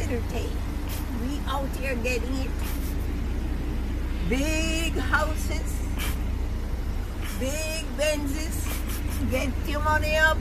entertained. We out here getting it. Big houses, big Benzes. Get your money up.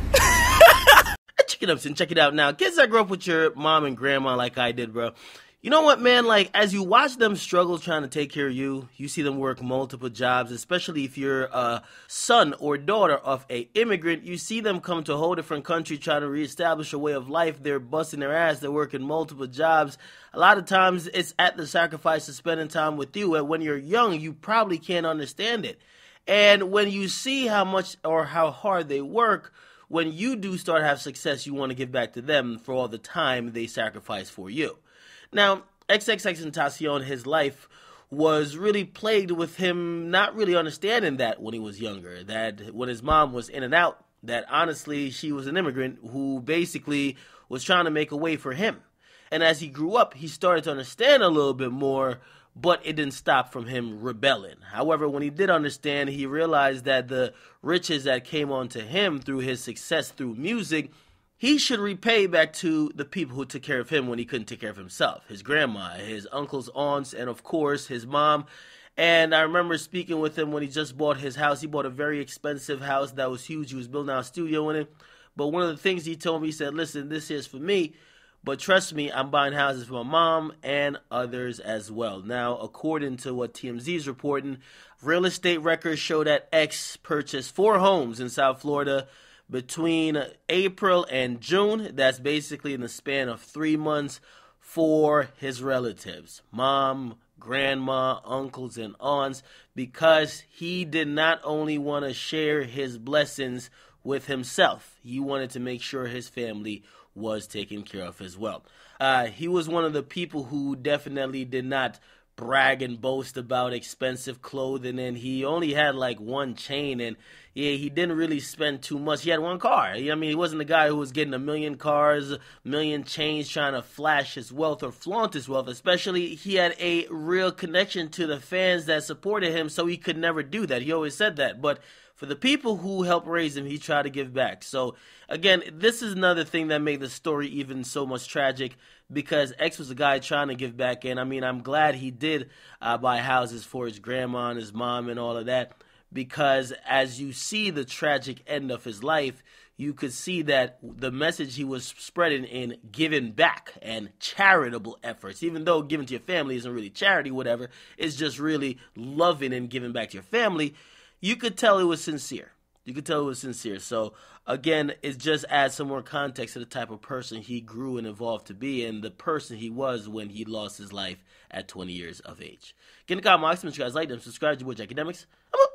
Check it up, son. Check it out now. Kids that grew up with your mom and grandma like I did, bro. You know what, man? Like, as you watch them struggle trying to take care of you, you see them work multiple jobs, especially if you're a son or daughter of a immigrant. You see them come to a whole different country trying to reestablish a way of life. They're busting their ass. They're working multiple jobs. A lot of times, it's at the sacrifice of spending time with you. And when you're young, you probably can't understand it. And when you see how much or how hard they work, when you do start to have success, you want to give back to them for all the time they sacrifice for you. Now, xxxtentacion, his life was really plagued with him not really understanding that when he was younger, that when his mom was in and out, that honestly she was an immigrant who basically was trying to make a way for him. And as he grew up, he started to understand a little bit more, but it didn't stop from him rebelling. However, when he did understand, he realized that the riches that came onto him through his success through music, he should repay back to the people who took care of him when he couldn't take care of himself. His grandma, his uncles, aunts, and of course, his mom. And I remember speaking with him when he just bought his house. He bought a very expensive house that was huge. He was building out a studio in it. But one of the things he told me, he said, listen, this is for me. But trust me, I'm buying houses for my mom and others as well. Now, according to what TMZ is reporting, real estate records show that X purchased 4 homes in South Florida between April and June. That's basically in the span of 3 months for his relatives, mom, grandma, uncles, and aunts, because he did not only want to share his blessings with himself, he wanted to make sure his family was taken care of as well. He was one of the people who definitely did not brag and boast about expensive clothing, and he only had like one chain, and yeah, he didn't really spend too much. He had one car. I mean, he wasn't the guy who was getting 1 million cars, 1 million chains, trying to flash his wealth or flaunt his wealth. Especially, he had a real connection to the fans that supported him, so he could never do that. He always said that. But for the people who helped raise him, he tried to give back. So, again, this is another thing that made the story even so much tragic, because X was a guy trying to give back. And, I mean, I'm glad he did buy houses for his grandma and his mom and all of that, because as you see the tragic end of his life, you could see that the message he was spreading in giving back and charitable efforts, even though giving to your family isn't really charity, whatever, it's just really loving and giving back to your family, you could tell it was sincere. You could tell it was sincere. So, again, it just adds some more context to the type of person he grew and evolved to be, and the person he was when he lost his life at 20 years of age. Get in the comment box, make sure you guys like them, subscribe to your boy Akademiks. I'm out.